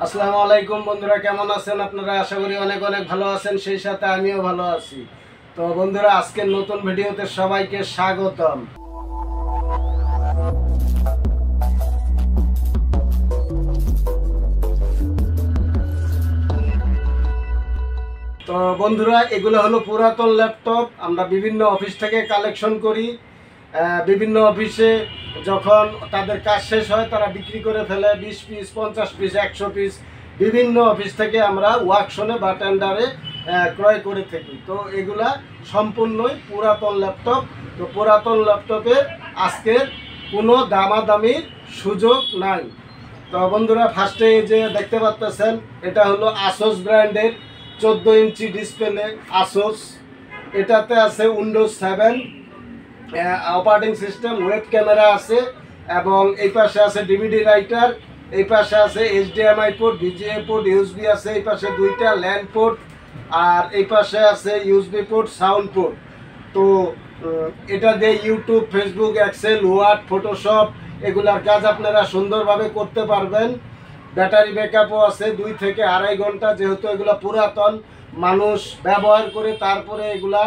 আসসালামু আলাইকুম বন্ধুরা, কেমন আছেন আপনারা? আশা করি অনেক অনেক ভালো আছেন, সেই সাথে আমিও ভালো আছি। তো বন্ধুরা, আজকের নতুন ভিডিওতে সবাইকে স্বাগতম। তো বন্ধুরা, এগুলো হলো পুরাতন ল্যাপটপ। আমরা বিভিন্ন অফিস থেকে কালেকশন করি। বিভিন্ন অফিসে যখন তাদের কাজ শেষ হয় তারা বিক্রি করে ফেলে 20 পিস, 50 পিস, 100 পিস। বিভিন্ন অফিস থেকে আমরা ওয়ার্কশনে বা টেন্ডারে ক্রয় করে থাকি। তো এগুলা সম্পূর্ণই পুরাতন ল্যাপটপ। তো পুরাতন ল্যাপটপের আজকের কোনো দামাদামির সুযোগ নাই। তো বন্ধুরা, ফার্স্টে যে দেখতে পাচ্ছেন, এটা হলো আসোস ব্র্যান্ডের 14 ইঞ্চি ডিসপ্লে আসোস। এটাতে আছে Windows 7 operating system, web camera আছে, এবং এই পাশে আছে ডিভিডি রাইটার, এই পাশে আছে HDMI port, VGA port, USB আছে, এই পাশে দুইটা ল্যান্ড পোর্ট, আর এই পাশে আছে ইউএসবি পোর্ট, সাউন্ড পোর্ট। তো এটা দিয়ে YouTube, Facebook, Excel, Word, Photoshop এগুলার কাজ আপনারা সুন্দরভাবে করতে পারবেন। ব্যাটারি ব্যাকআপও আছে 2 থেকে 2.5 ঘন্টা, যেহেতু এগুলো পুরাতন, মানুষ ব্যবহার করে তারপরে এগুলা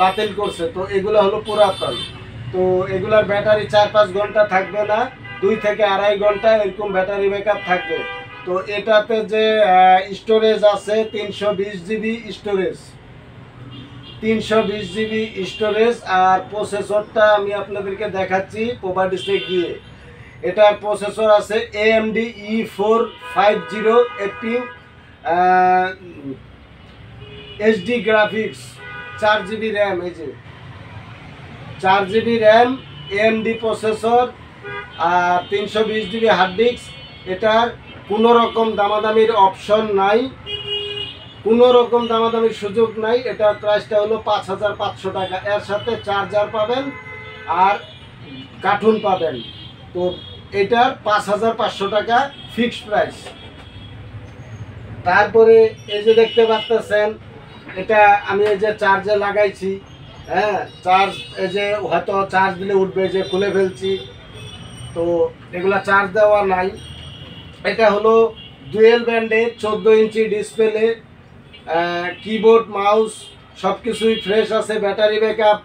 বাতিল করছে। তো এগুলো হলো পুরাতন। তো এগুলার ব্যাটারি 4-5 ঘন্টা থাকবে না, 2 থেকে 2.5 ঘন্টা এরকম ব্যাটারি ব্যাকআপ থাকবে। তো এটাতে যে স্টোরেজ আছে 320 জিবি স্টোরেজ, 320 জিবি স্টোরেজ। আর প্রসেসরটা আমি আপনাদেরকে দেখাচ্ছি প্রপার্টিসে গিয়ে। এটার প্রসেসর আছে AMD E450 HD graphics, 4 GB RAM. এই যে 4 জিবি র্যাম, AMD প্রসেসর, আর 320 জিবি হার্ড ডিস্ক। এটার কোনো রকম দামাদামির অপশন নাই, কোনো রকম দামাদামির সুযোগ নাই। এটার প্রাইসটা হলো 5500 টাকা। এর সাথে চার্জার পাবেন আর কার্টুন পাবেন। তো এটার 5500 টাকা ফিক্সড প্রাইস। তারপরে এই যে দেখতে পাচ্ছেন, এটা আমি এই যে চার্জে লাগাইছি, হ্যাঁ, চার্জ এই যে হয়তো চার্জ দিলে উঠবে, যে খুলে ফেলছি। তো এগুলা চার্জ দেওয়া নাই। এটা হলো ডুয়েল ব্যান্ডের 14 ইঞ্চি ডিসপ্লে, কিবোর্ড, মাউস সব কিছুই ফ্রেশ আছে। ব্যাটারি ব্যাকআপ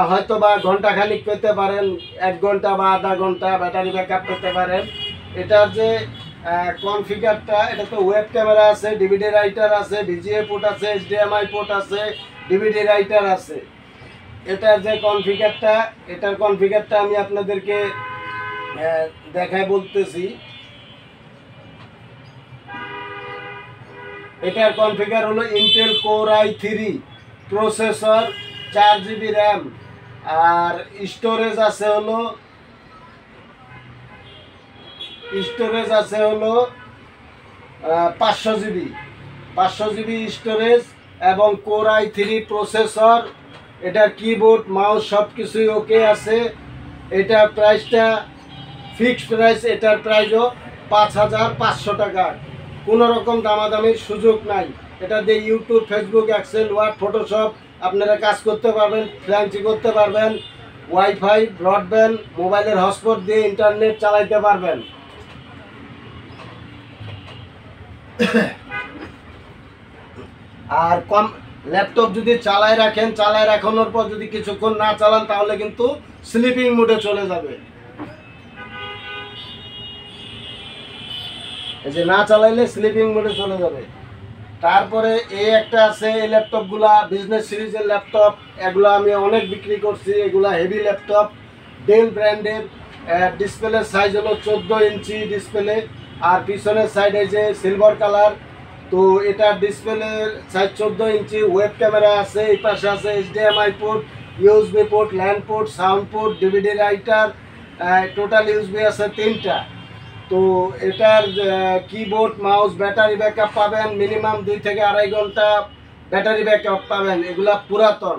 হয়তো বা ঘন্টাখানিক পেতে পারেন, 1 ঘন্টা বা আধা ঘন্টা ব্যাটারি ব্যাকআপ পেতে পারেন। এটার যে কনফিগারটা, এটা তো ওয়েব ক্যামেরা আছে, ডিভিডি রাইটার আছে, ভিজিএ পোর্ট আছে, এইচডিএমআই পোর্ট আছে, ডিভিডি রাইটার আছে। এটার যে কনফিগারটা, এটার কনফিগারটা আমি আপনাদেরকে দেখাই বলতেছি। এটার কনফিগার হলো Intel core i3 processor, 4 GB RAM, আর স্টোরেজ আছে হলো 500 জিবি, 500 জিবি স্টোরেজ, এবং কোর i3 প্রসেসর। এটার কিবোর্ড, মাউস সব কিছুই ওকে আছে। এটার প্রাইসটা ফিক্সড প্রাইস, এটার প্রাইসও 5500 টাকা। কোনো রকম দামাদামির সুযোগ নাই। এটা দিয়ে YouTube, Facebook, Excel, Word, Photoshop আপনারা কাজ করতে পারবেন, ফ্রিল্যান্সিং করতে পারবেন, ওয়াইফাই, ব্রডব্যান্ড, মোবাইলের হটস্পট দিয়ে ইন্টারনেট চালাইতে পারবেন। আর ল্যাপটপ যদি চালায় রাখেন, চালায় রাখানোর পর যদি কিছুক্ষণ না চালান, তাহলে কিন্তু স্লিপিং মোডে চলে যাবে। এই যে না চালাইলে স্লিপিং মোডে চলে যাবে। তারপরে এই একটা আছে, এই ল্যাপটপগুলা বিজনেস সিরিজের ল্যাপটপ, এগুলো আমি অনেক বিক্রি করছি। এগুলা হেভি ল্যাপটপ, ডেল ব্র্যান্ডের। ডিসপ্লের সাইজ হলো 14 ইঞ্চি ডিসপ্লে, আর পিছনের সাইড এই যে সিলভার কালার। তো এটার ডিসপ্লের সাইজ 14 ইঞ্চি, ওয়েব ক্যামেরা আছে, এই পাশে আছে HDMI port, USB port, land port, sound port, DVD writer, total USB আছে 3টা। তো এটার কিবোর্ড, মাউস, ব্যাটারি ব্যাকআপ পাবেন মিনিমাম 2 থেকে 2.5 ঘন্টা ব্যাটারি ব্যাকআপ পাবেন। এগুলা পুরাতন,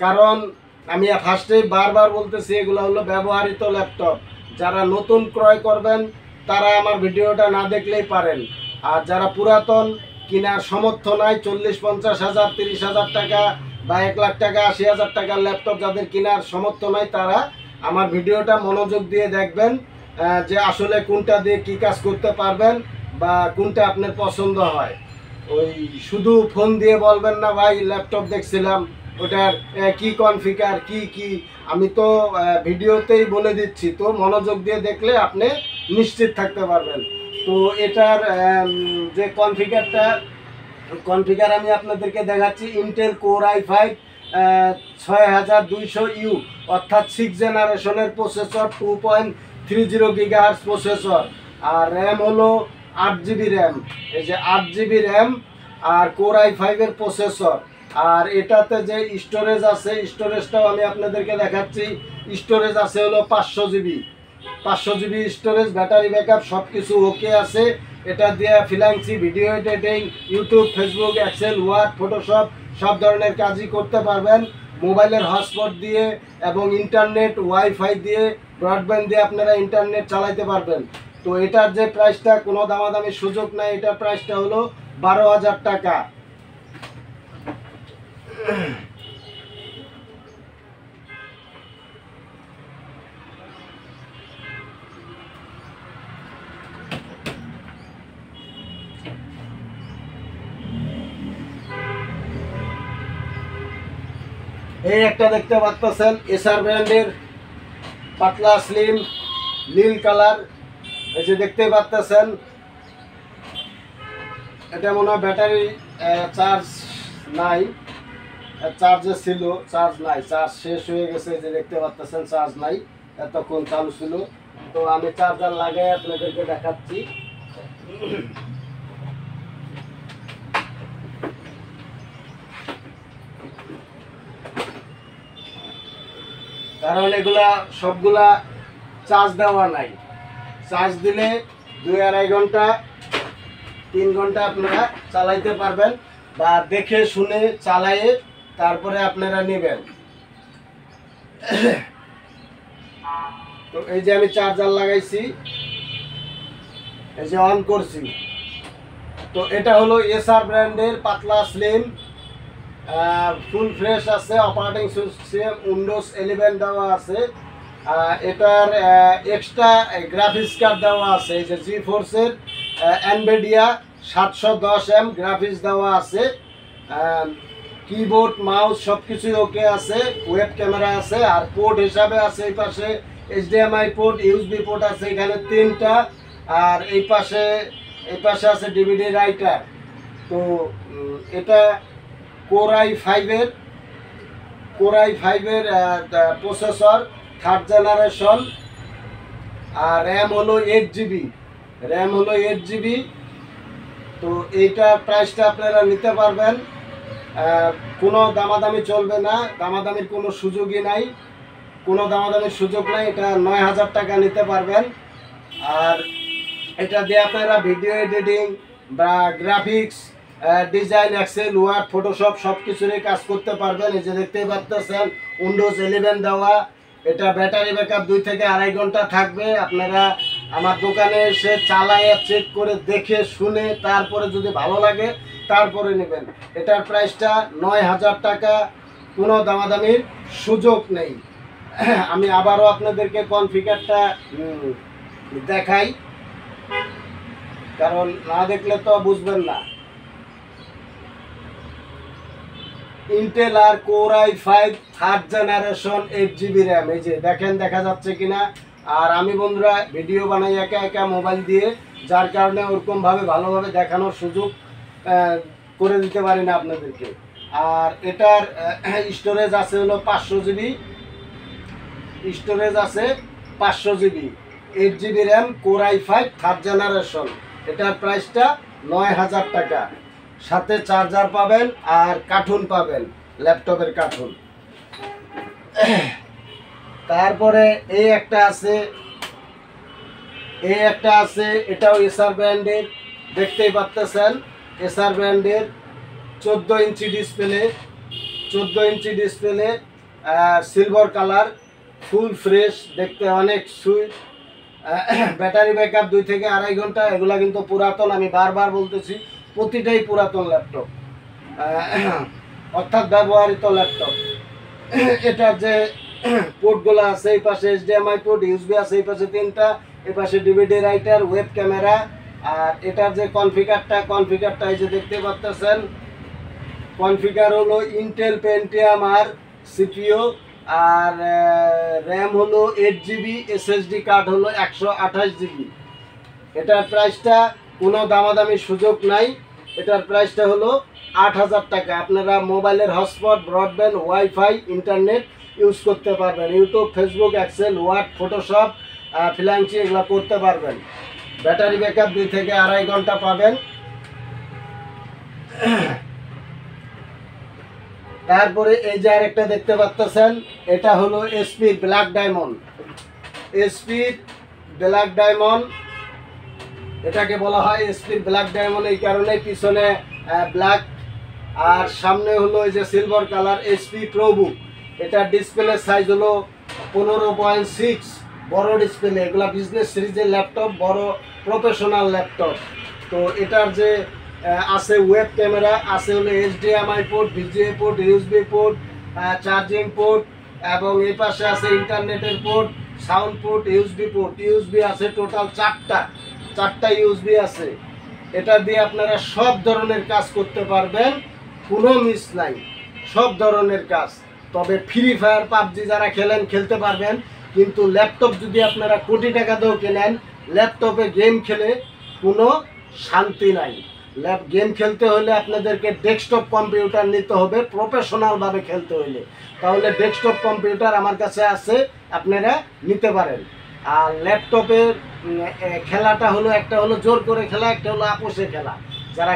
কারণ আমি ফার্স্টেই বারবার বলতেছি, এগুলো হলো ব্যবহৃত ল্যাপটপ। যারা নতুন ক্রয় করবেন তারা আমার ভিডিওটা না দেখলেই পারেন। আর যারা পুরাতন, কেনার সামর্থ্য নাই, 40-50 হাজার, 30 হাজার টাকা বা 1 লাখ টাকা, 80 হাজার টাকার ল্যাপটপ যাদের কেনার সামর্থ্য নাই, তারা আমার ভিডিওটা মনোযোগ দিয়ে দেখবেন, যে আসলে কোনটা দিয়ে কি কাজ করতে পারবেন। বা কোনটা আপনার পছন্দ হয়। ওই শুধু ফোন দিয়ে বলবেন না ভাই ল্যাপটপ দেখছিলাম ওটার কি কনফিগার কি আমি তো ভিডিওতেই বলে দিচ্ছি, তো মনোযোগ দিয়ে দেখলে আপনি নিশ্চিত থাকতে পারবেন। তো এটার যে কনফিগার আমি আপনাদেরকে দেখাচ্ছি, ইন্টেল কোর i5 6200U অর্থাৎ 6 জেনারেশনের প্রসেসর, 2.30 GHz প্রসেসর, আর র্যাম হলো 8 GB র্যাম। এই যে 8 GB র্যাম আর কোর i5 এর প্রসেসর। আর এটাতে যে স্টোরেজ আছে, স্টোরেজটাও আমি আপনাদেরকে দেখাচ্ছি। স্টোরেজ আছে হলো 500 GB স্টোরেজ, ব্যাটারি ব্যাকআপ সব কিছু ওকে আছে। এটা দিয়ে freelancing, video editing, YouTube, Facebook, Excel, Word, Photoshop সব ধরনের কাজই করতে পারবেন। মোবাইলের হটস্পট দিয়ে এবং ইন্টারনেট ওয়াইফাই দিয়ে, ব্রডব্যান্ড দিয়ে আপনারা ইন্টারনেট চালাইতে পারবেন। তো এটার যে প্রাইসটা কোনো দামাদামির সুযোগ নাই, এটার প্রাইসটা হলো 12,000 টাকা। এই একটা দেখতে পাচ্ছেন এসআর ব্র্যান্ডের পাতলা স্লিম নীল কালার, এই যে দেখতে পাচ্ছেন। এটা মনে হয় ব্যাটারি চার্জ নাই, চার্জে ছিল, চার্জ নাই, চার্জ শেষ হয়ে গেছে। এই যে দেখতে পাচ্ছেন চার্জ নাই, এতক্ষণ চালু ছিল। তো আমি চার্জার লাগাই আপনাদেরকে দেখাচ্ছি। কারণ এগুলা সবগুলা চার্জ দেওয়া নাই, চার্জ দিলে 2-2.5 ঘন্টা 3 ঘন্টা আপনারা চালাইতে পারবেন, বা দেখে শুনে চালায়ে তারপরে আপনারা নেবেন। তো এই যে আমি চার্জার লাগাইছি, এই যে অন করছি। তো এটা হলো এসআর ব্র্যান্ডের পাতলা স্লিম, ফুল ফ্রেশ আছে, অপারেটিং সিস্টেম উইন্ডোজ 11 দেওয়া আছে। এটার এক্সট্রা গ্রাফিক্স কার্ড দেওয়া আছে, এই যে জিফোর্সের এনভিডিয়া 710M গ্রাফিক্স দেওয়া আছে। কিবোর্ড, মাউস সব কিছুই ওকে আছে, ওয়েব ক্যামেরা আছে। আর পোর্ট হিসাবে আছে এই পাশে HDMI পোর্ট, USB পোর্ট আছে এখানে 3টা। আর এই পাশে আছে DVD রাইটার। তো এটা কোর i5 এর প্রসেসর 3rd জেনারেশন, আর র্যাম হলো 8 GB। তো এইটার প্রাইসটা আপনারা নিতে পারবেন, কোনো দামাদামি চলবে না, দামাদামির কোনো সুযোগই নাই, কোনো দামাদামির সুযোগ নাই। এটা 9,000 টাকা নিতে পারবেন। আর এটা দিয়ে আপনারা ভিডিও এডিটিং বা graphics design, Excel, Word, Photoshop সব কিছুরই কাজ করতে পারবেন। এই যে দেখতেই পাচ্ছেন উইন্ডোজ 11 দেওয়া। এটা ব্যাটারি ব্যাকআপ 2 থেকে 2.5 ঘন্টা থাকবে। আপনারা আমার দোকানে এসে চালায়ে চেক করে দেখে শুনে তারপরে যদি ভালো লাগে তারপরে নেবেন। এটার প্রাইসটা 9,000 টাকা, কোনো দামাদামির সুযোগ নেই। আমি আবারও আপনাদেরকে কনফিগারটা দেখাই, কারণ না দেখলে তো বুঝবেন না। ইন্টেল আর core i5 3rd generation 8 GB RAM, এই যে দেখেন দেখা যাচ্ছে কিনা। আর আমি বন্ধুরা ভিডিও বানাই একা একা মোবাইল দিয়ে, যার কারণে ওরকমভাবে ভালোভাবে দেখানোর সুযোগ করে দিতে পারি না আপনাদেরকে। আর এটার স্টোরেজ আছে হলো 500 GB, স্টোরেজ আছে 500 GB, 8 GB RAM, core i5 3rd generation. এটার প্রাইসটা 9,000 টাকা। সাথে চার্জার পাবেন আর কার্টুন পাবেন, ল্যাপটপের কার্টুন। তারপরে এই একটা আছে, এটাও এসআর ব্র্যান্ডের, দেখতেই পাচ্ছেন এসআর ব্র্যান্ডের 14 inch display, silver colour, full fresh, দেখতে অনেক সুইট। ব্যাটারি ব্যাকআপ 2 থেকে 2.5 ঘন্টা। এগুলা কিন্তু পুরাতন, আমি বারবার বলতেছি প্রতিটাই পুরাতন ল্যাপটপ, অর্থাৎ ব্যবহৃত ল্যাপটপ। এটার যে পোর্টগুলো আছে, এই পাশে HDMI পোর্ট, USB আছে এই পাশে 3টা, এই পাশে DVD রাইটার, ওয়েব ক্যামেরা, আর এটার যে কনফিগারটা এই যে দেখতে পাচ্ছেন, কনফিগার হলো ইন্টেল পেন্টিয়াম আর সিপিইউ, আর র্যাম হলো 8 GB, এসএসডি কার্ড হলো 128 GB। এটার প্রাইসটা কোনো দামাদামি সুযোগ নাই, এটার প্রাইসটা হলো 8000 টাকা। আপনারা মোবাইলের hotspot, broadband, wifi, internet use করতে পারবেন। YouTube, Facebook, Excel, Word, Photoshop, freelancing এগুলো করতে পারবেন। ব্যাটারি ব্যাকআপ 2 থেকে 2.5 ঘন্টা পাবেন। তারপরে এই যে আরেকটা দেখতে পাচ্ছেন, এটা হলো SP black diamond. SP black diamond এটাকে বলা হয় এসপি ব্ল্যাক ডায়মন্ড এই কারণে, পিছনে ব্ল্যাক আর সামনে হলো এই যে সিলভার কালার। এসপি প্রোবুক, এটার ডিসপ্লে সাইজ হলো 15.6, বড় ডিসপ্লে। এগুলা বিজনেস সিরিজের ল্যাপটপ, বড় প্রফেশনাল ল্যাপটপ। তো এটার যে আছে ওয়েব ক্যামেরা, আছে হলো HDMI port, VGA port, USB port, charging port, এবং এই পাশে আছে ইন্টারনেটের port, sound port, USB port. USB আছে টোটাল 4টা ইউএসবি আছে। এটা দিয়ে আপনারা সব ধরনের কাজ করতে পারবেন, কোনো মিস নাই, সব ধরনের কাজ। তবে ফ্রি ফায়ার, পাবজি যারা খেলেন খেলতে পারবেন, কিন্তু ল্যাপটপ যদি আপনারা কোটি টাকা দিয়েও কেনেন, ল্যাপটপে গেম খেলে কোনো শান্তি নাই। গেম খেলতে হলে আপনাদেরকে ডেস্কটপ কম্পিউটার নিতে হবে, প্রফেশনালভাবে খেলতে হলে। তাহলে ডেস্কটপ কম্পিউটার আমার কাছে আছে, আপনারা নিতে পারেন। আর ল্যাপটপের খেলাটা হলো, একটা হলো জোর করে খেলা, একটা হলো আপোষে খেলা। যারা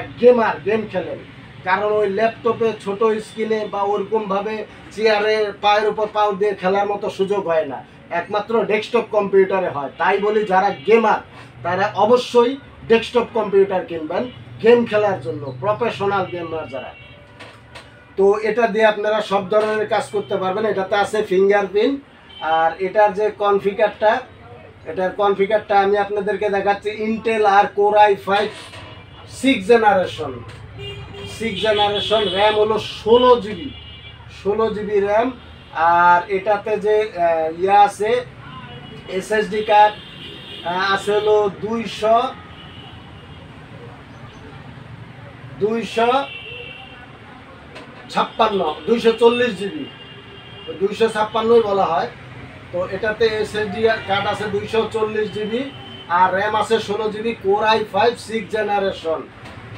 গেম খেলেন, কারণ ওই ল্যাপটপে ছোট স্ক্রিনে বা ওরকমভাবে চেয়ারে পায়ের উপর পাও দিয়ে খেলার মতো সুযোগ হয় না, একমাত্র ডেস্কটপ কম্পিউটারে হয়। তাই বলি যারা গেমার তারা অবশ্যই ডেস্কটপ কম্পিউটার কিনবেন গেম খেলার জন্য, প্রফেশনাল গেমার যারা। তো এটা দিয়ে আপনারা সব ধরনের কাজ করতে পারবেন। এটাতে আছে ফিঙ্গারপ্রিন্ট। আর এটার যে কনফিগারটা আমি আপনাদেরকে দেখাচ্ছি। ইন্টেল আর কোর i5 6 জেনারেশন, র্যাম হলো 16 GB র্যাম। আর এটাতে যে আছে এসএসডি কার্ড আছে হলো 240 GB, 256 বলা হয়। তো এটাতে এসএসডি কার্ড আছে 240 GB, আর র্যাম আছে 16 GB, কোর i5 6 জেনারেশন।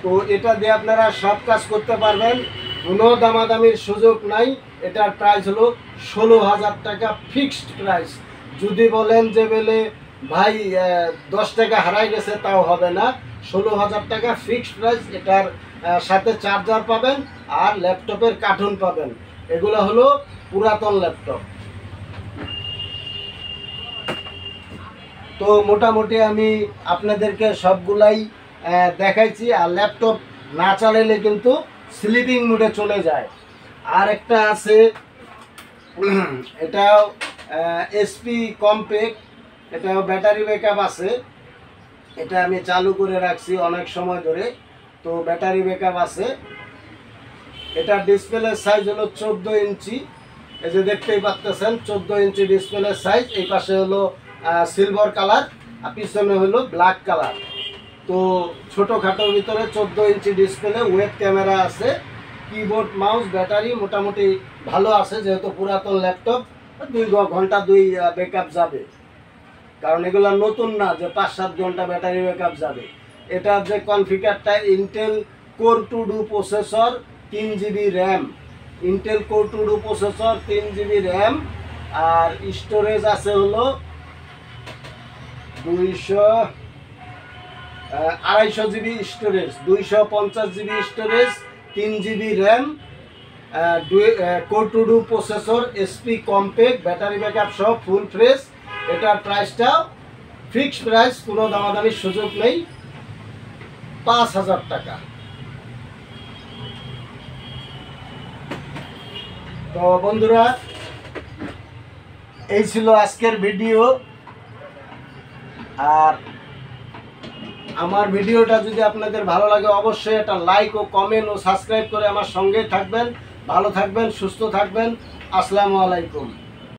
তো এটা দিয়ে আপনারা সব কাজ করতে পারবেন, কোনো দামাদামির সুযোগ নাই। এটার প্রাইস হলো 16,000 টাকা, ফিক্সড প্রাইস। যদি বলেন যে বলে ভাই 10 টাকা হারাই গেছে, তাও হবে না। 16,000 টাকা ফিক্সড প্রাইস। এটার সাথে চার্জার পাবেন আর ল্যাপটপের কার্টুন পাবেন। এগুলো হলো পুরাতন ল্যাপটপ। তো মোটামুটি আমি আপনাদেরকে সবগুলাই দেখাইছি। আর ল্যাপটপ না চালাইলে কিন্তু স্লিপিং মোডে চলে যায়। আর একটা আছে, এটাও এসপি কম্প্যাক্ট, এটাও ব্যাটারি ব্যাকআপ আছে। এটা আমি চালু করে রাখছি অনেক সময় ধরে, তো ব্যাটারি ব্যাকআপ আছে। এটা ডিসপ্লে সাইজ হলো 14 ইঞ্চি। এই যে দেখতেই পাচ্ছেন 14 ইঞ্চি ডিসপ্লে সাইজ। এই পাশে হলো সিলভার কালার আর পিছনে হলো ব্ল্যাক কালার। তো ছোটোখাটোর ভিতরে 14 ইঞ্চি ডিসপ্লে, ওয়েব ক্যামেরা আছে, কিবোর্ড, মাউস, ব্যাটারি মোটামুটি ভালো আছে। যেহেতু পুরাতন ল্যাপটপ, 2 ঘন্টা ব্যাকআপ যাবে, কারণ এগুলো নতুন না যে 5-7 ঘন্টা ব্যাটারি ব্যাকআপ যাবে। এটার যে কনফিগারটা, Intel core 2 processor, 3 GB RAM. Intel core 2 processor, 3 GB RAM. আর স্টোরেজ আছে হলো 250 GB storage, 250 GB storage, 3 GB RAM, core 2 processor, SP Compaq, battery backup সব ফুল ফ্রেশ। এটার প্রাইসটা ফিক্সড প্রাইস, কোনো দামাদামির সুযোগ নেই, 5,000 টাকা। তো বন্ধুরা, এই ছিল আজকের ভিডিও। আর আমার ভিডিওটা যদি আপনাদের ভালো লাগে, অবশ্যই একটা লাইক ও কমেন্ট ও সাবস্ক্রাইব করে আমার সঙ্গেই থাকবেন। ভালো থাকবেন, সুস্থ থাকবেন। আসসালামু আলাইকুম।